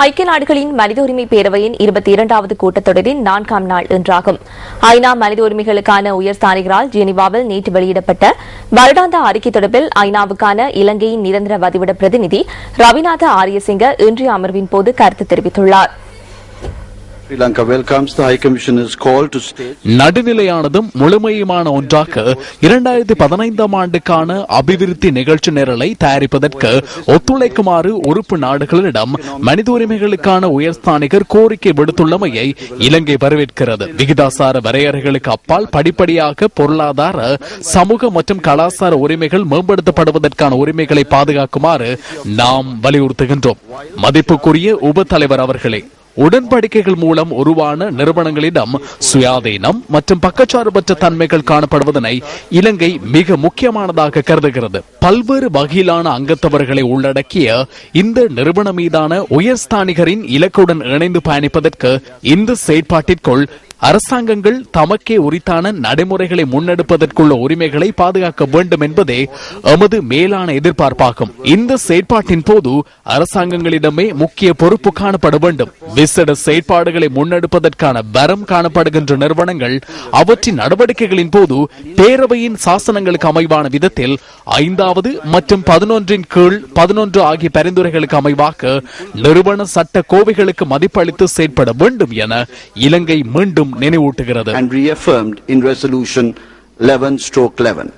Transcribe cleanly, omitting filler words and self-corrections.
ஐக்கிய நாடுகளின் மனித உரிமை பேரவையின் 22வது கூட்டத்தொடரின் 4ஆம் நாள் இன்றாகும். ஐநா மனித உரிமைகளுக்கான உயர்ஸ்தானிகரால் ஜெனீவாவில் நேற்று வெளியிடப்பட்ட வருடாந்த அறிக்கை தொடர்பில் ஐநாவுக்கான இலங்கையின் நிரந்தர வதிவிட பிரதிநிதி ரவிநாத ஆரியசிங்க இன்றைய அமர்வின் போது கருத்து தெரிவித்துள்ளார். நடுநிலையானதும் முழுமையுமான ஒன்றாக 2015ஆம் ஆண்டுக்கான அபிவிருத்தி நிகழ்ச்சி நிரலை தயாரிப்பதற்கு ஒத்துழைக்குமாறு உறுப்பு நாடுகளிடம் மனித உரிமைகளுக்கான உயர்ஸ்தானிகர் கோரிக்கை விடுத்துள்ளமையை இலங்கை வரவேற்கிறது. விகிதாசார வரையறைகளுக்கு அப்பால் படிப்படியாக பொருளாதார, சமூக மற்றும் கலாச்சார உரிமைகள் மேம்படுத்தப்படுவதற்கான உரிமைகளை பாதுகாக்குமாறு நாம் வலியுறுத்துகின்றோம். மதிப்புக்குரிய உப தலைவர் அவர்களே, உடன்படிக்கைகள் மூலம் உருவான நிறுவனங்களிடம் சுயாதீனம் மற்றும் பக்கச்சார்பற்ற தன்மைகள் காணப்படுவதனை இலங்கை மிக முக்கியமானதாக கருதுகிறது. பல்வேறு வகையிலான அங்கத்தவர்களை உள்ளடக்கிய இந்த நிறுவனம் மீதான உயர்ஸ்தானிகரின் இலக்குடன் இணைந்து பயணிப்பதற்கு இந்த செயற்பாட்டிற்குள் அரசாங்கங்கள் தமக்கே உரித்தான நடைமுறைகளை முன்னெடுப்பதற்குள்ள உரிமைகளை பாதுகாக்க வேண்டும் என்பதே எமது மேலான எதிர்பார்ப்பாகும். இந்த செயற்பாட்டின் போது அரசாங்கங்களிடமே முக்கிய பொறுப்பு காணப்பட வேண்டும். விசேட செயற்பாடுகளை முன்னெடுப்பதற்கான வரம் காணப்படுகின்ற நிறுவனங்கள் அவற்றின் நடவடிக்கைகளின் போது பேரவையின் சாசனங்களுக்கு அமைவான விதத்தில் 5வது மற்றும் 11 கீழ் 11 ஆகிய பரிந்துரைகளுக்கு அமைவாக நிறுவன சட்ட கோவைகளுக்கு மதிப்பளித்து செயற்பட வேண்டும் என இலங்கை மீண்டும் நினைவூட்டுகிறது. And reaffirmed in resolution 11/11.